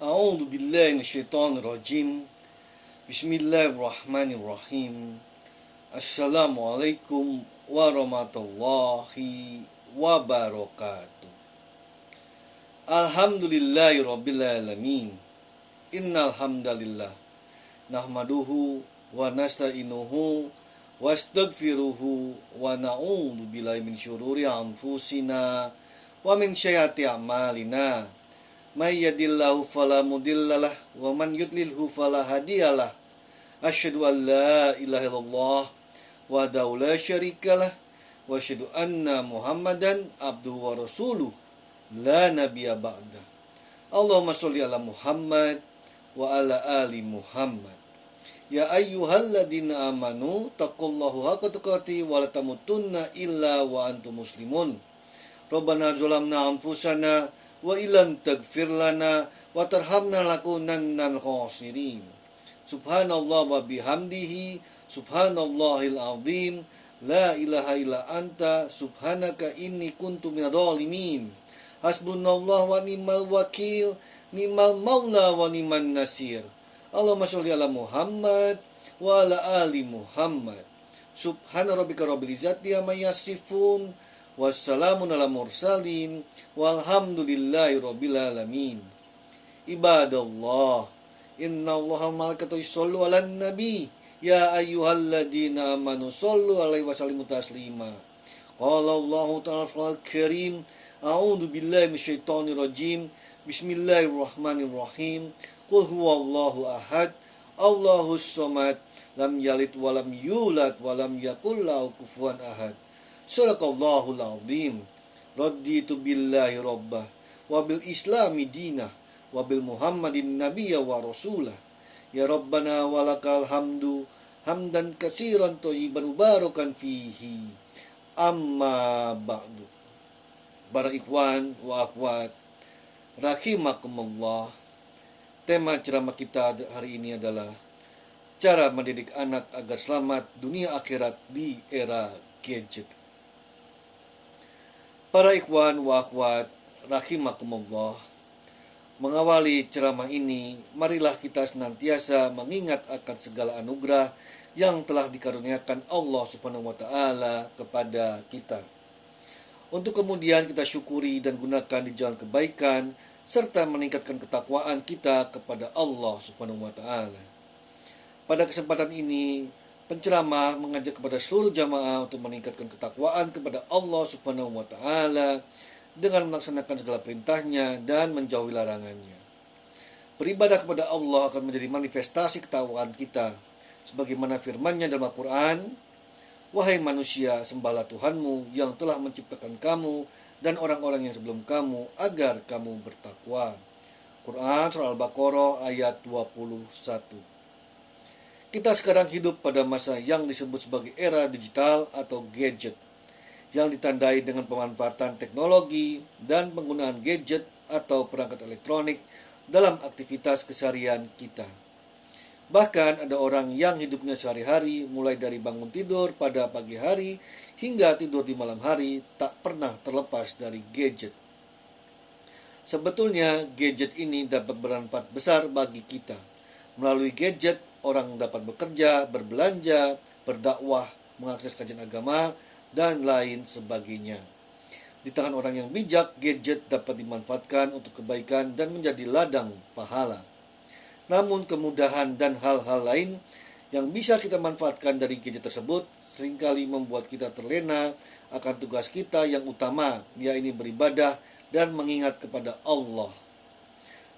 A'udzu billahi minasyaitonir rajim. Bismillahirrahmanirrahim. Assalamualaikum warahmatullahi wabarakatuh. Alhamdulillahirabbil alamin. Innal hamdalillah nahmaduhu wa nasta'inuhu wastaghfiruhu wa na'udzu billahi min syururi anfusina wa min sayyiati a'malina. May yahdihillahu fala mudhillalah wa man yudlilhu fala hadiyalah. Asyhadu an la ilaha illallah wahdahu la syarikalah wa asyhadu anna Muhammadan abduhu wa rasuluh la nabiyya ba'da. Allahumma sholli ala Muhammad wa ala ali Muhammad. Ya ayyuhalladzina amanu taqullaha haqqa tuqatih wa la tamutunna illa wa antum muslimun. Rabbana zalamna anfusana wa ilam taghfir lana wa tarhamna lakunanna minal khasirin. Subhanallah wa bihamdihi subhanallahil azim. La ilaha illa anta subhanaka inni kuntu minadh dhalimin. Hasbunallah wa ni'mal wakil, ni'mal maula wa ni'man nasir. Allahumma sholli ala Muhammad wa ala ali Muhammad. Subhana rabbika rabbil izzati amma yasifun. Wassalamun ala mursalin walhamdulillahi rabbil alamin. Ibadallah, innallaha wa malaikatahu yushollu 'alan nabi. Ya ayyuhalladzina amanu shollu 'alaihi wa sallimu taslima. Qala Allahu ta'ala fil karim, a'udzu billahi minasyaitonir rajim. Bismillahirrahmanirrahim. Qul huwallahu ahad, Allahus samad, lam yalid wa lam yulad wa lam yakul lahu kufuwan ahad. Sadaqallahul azim. Raditu billahi rabbah wa bil islami dinah wa bil muhammadin nabiyya wa rasulah. Ya rabbana walakal hamdu hamdan katsiran thayyiban mubarakan fihi. Amma ba'du. Para ikhwan wa akhwat rahimakumullah. Tema ceramah kita hari ini adalah cara mendidik anak agar selamat dunia akhirat di era gadget. Para ikhwan wa akhwat rahimakumullah, mengawali ceramah ini, marilah kita senantiasa mengingat akan segala anugerah yang telah dikaruniakan Allah Subhanahu wa taala kepada kita. Untuk kemudian kita syukuri dan gunakan di jalan kebaikan serta meningkatkan ketakwaan kita kepada Allah Subhanahu wa taala. Pada kesempatan ini, penceramah mengajak kepada seluruh jamaah untuk meningkatkan ketakwaan kepada Allah Subhanahu wa taala dengan melaksanakan segala perintahnya dan menjauhi larangannya. Beribadah kepada Allah akan menjadi manifestasi ketakwaan kita sebagaimana firman-Nya dalam Al-Qur'an, "Wahai manusia, sembahlah Tuhanmu yang telah menciptakan kamu dan orang-orang yang sebelum kamu agar kamu bertakwa." Quran surah Al-Baqarah ayat 21. Kita sekarang hidup pada masa yang disebut sebagai era digital atau gadget, yang ditandai dengan pemanfaatan teknologi dan penggunaan gadget atau perangkat elektronik dalam aktivitas keseharian kita. Bahkan ada orang yang hidupnya sehari-hari, mulai dari bangun tidur pada pagi hari hingga tidur di malam hari, tak pernah terlepas dari gadget. Sebetulnya gadget ini dapat bermanfaat besar bagi kita. Melalui gadget, orang dapat bekerja, berbelanja, berdakwah, mengakses kajian agama, dan lain sebagainya. Di tangan orang yang bijak, gadget dapat dimanfaatkan untuk kebaikan dan menjadi ladang pahala. Namun kemudahan dan hal-hal lain yang bisa kita manfaatkan dari gadget tersebut seringkali membuat kita terlena akan tugas kita yang utama, yaitu beribadah dan mengingat kepada Allah.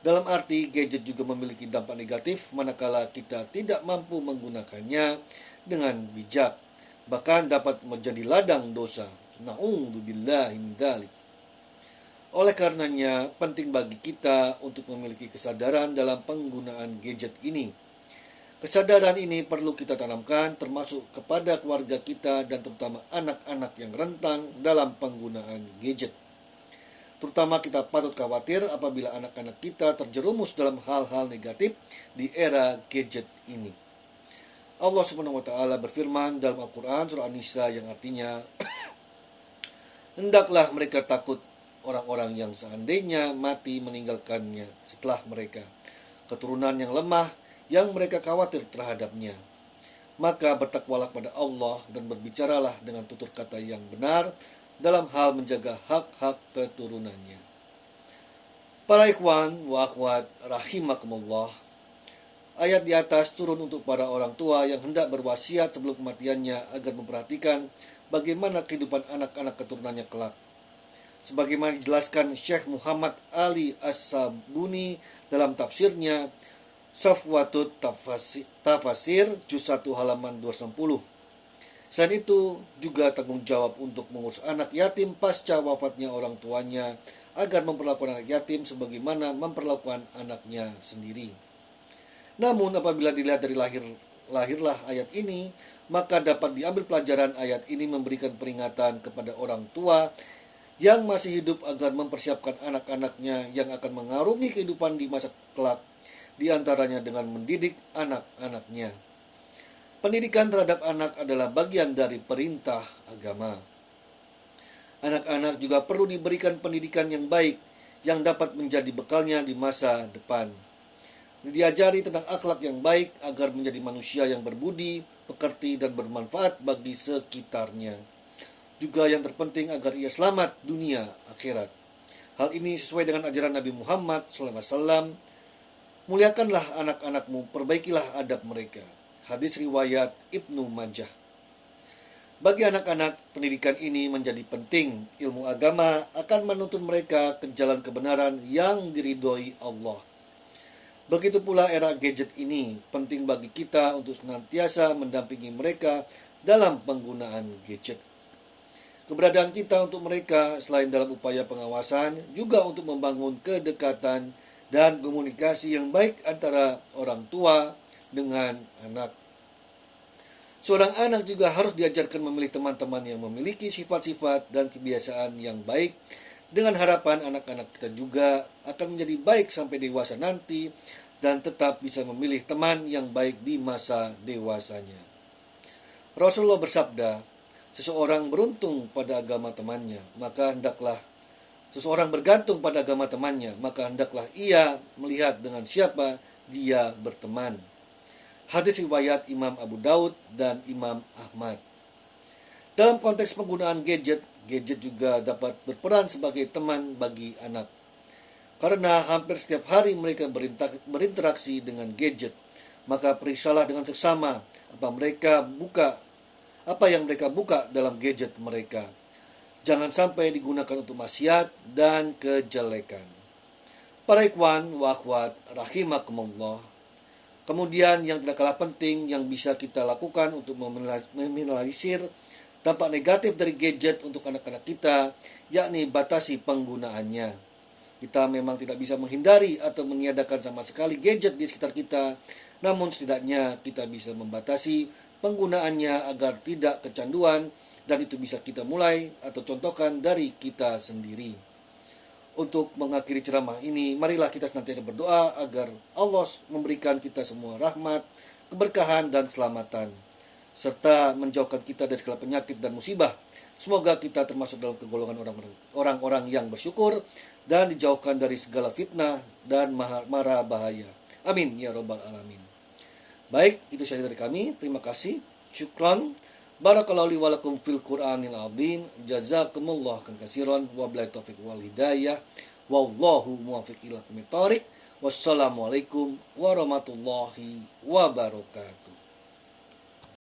Dalam arti, gadget juga memiliki dampak negatif manakala kita tidak mampu menggunakannya dengan bijak, bahkan dapat menjadi ladang dosa. Na'udzubillahi min dzalik. Oleh karenanya, penting bagi kita untuk memiliki kesadaran dalam penggunaan gadget ini. Kesadaran ini perlu kita tanamkan termasuk kepada keluarga kita dan terutama anak-anak yang rentan dalam penggunaan gadget. Terutama kita patut khawatir apabila anak-anak kita terjerumus dalam hal-hal negatif di era gadget ini. Allah Subhanahu wa taala berfirman dalam Al-Qur'an surah An-Nisa yang artinya hendaklah mereka takut orang-orang yang seandainya mati meninggalkannya setelah mereka, keturunan yang lemah yang mereka khawatir terhadapnya. Maka bertakwalah pada Allah dan berbicaralah dengan tutur kata yang benar dalam hal menjaga hak-hak keturunannya. Para ikhwan wa akhwat rahimakumullah, ayat di atas turun untuk para orang tua yang hendak berwasiat sebelum kematiannya agar memperhatikan bagaimana kehidupan anak-anak keturunannya kelak. Sebagaimana dijelaskan Syekh Muhammad Ali As-Sabuni dalam tafsirnya Safwatut Tafasir juz 1 halaman 260. Selain itu, juga tanggung jawab untuk mengurus anak yatim pasca wafatnya orang tuanya agar memperlakukan anak yatim sebagaimana memperlakukan anaknya sendiri. Namun apabila dilihat dari lahirlah ayat ini, maka dapat diambil pelajaran ayat ini memberikan peringatan kepada orang tua yang masih hidup agar mempersiapkan anak-anaknya yang akan mengarungi kehidupan di masa kelak, di antaranya dengan mendidik anak-anaknya. Pendidikan terhadap anak adalah bagian dari perintah agama. Anak-anak juga perlu diberikan pendidikan yang baik yang dapat menjadi bekalnya di masa depan. Diajari tentang akhlak yang baik agar menjadi manusia yang berbudi, pekerti, dan bermanfaat bagi sekitarnya. Juga yang terpenting agar ia selamat dunia akhirat. Hal ini sesuai dengan ajaran Nabi Muhammad SAW. Muliakanlah anak-anakmu, perbaikilah adab mereka. Hadis riwayat Ibnu Majah. Bagi anak-anak, pendidikan ini menjadi penting. Ilmu agama akan menuntun mereka ke jalan kebenaran yang diridhoi Allah. Begitu pula era gadget ini penting bagi kita untuk senantiasa mendampingi mereka dalam penggunaan gadget. Keberadaan kita untuk mereka selain dalam upaya pengawasan, juga untuk membangun kedekatan dan komunikasi yang baik antara orang tua dengan anak. Seorang anak juga harus diajarkan memilih teman-teman yang memiliki sifat-sifat dan kebiasaan yang baik, dengan harapan anak-anak kita juga akan menjadi baik sampai dewasa nanti dan tetap bisa memilih teman yang baik di masa dewasanya. Rasulullah bersabda, seseorang beruntung pada agama temannya, maka hendaklah seseorang bergantung pada agama temannya, maka hendaklah ia melihat dengan siapa dia berteman. Hadis riwayat Imam Abu Daud dan Imam Ahmad. Dalam konteks penggunaan gadget juga dapat berperan sebagai teman bagi anak. Karena hampir setiap hari mereka berinteraksi dengan gadget, maka periksalah dengan seksama apa yang mereka buka dalam gadget mereka. Jangan sampai digunakan untuk maksiat dan kejelekan. Para ikhwan wa akhwat rahimakumullah. Kemudian yang tidak kalah penting yang bisa kita lakukan untuk meminimalisir dampak negatif dari gadget untuk anak-anak kita, yakni batasi penggunaannya. Kita memang tidak bisa menghindari atau meniadakan sama sekali gadget di sekitar kita, namun setidaknya kita bisa membatasi penggunaannya agar tidak kecanduan, dan itu bisa kita mulai atau contohkan dari kita sendiri. Untuk mengakhiri ceramah ini, marilah kita senantiasa berdoa agar Allah memberikan kita semua rahmat, keberkahan, dan keselamatan, serta menjauhkan kita dari segala penyakit dan musibah. Semoga kita termasuk dalam kegolongan orang-orang yang bersyukur dan dijauhkan dari segala fitnah dan mara bahaya. Amin ya robbal alamin. Baik, itu saja dari kami. Terima kasih. Syukran. Barakallahu li wa lakum fil Qur'anil azim. Jazakumullah katsiran wa billahi taufiq wal hidayah. Wallahu muwaffiq ila aqwamit thoriq. Wassalamualaikum warahmatullahi wabarakatuh.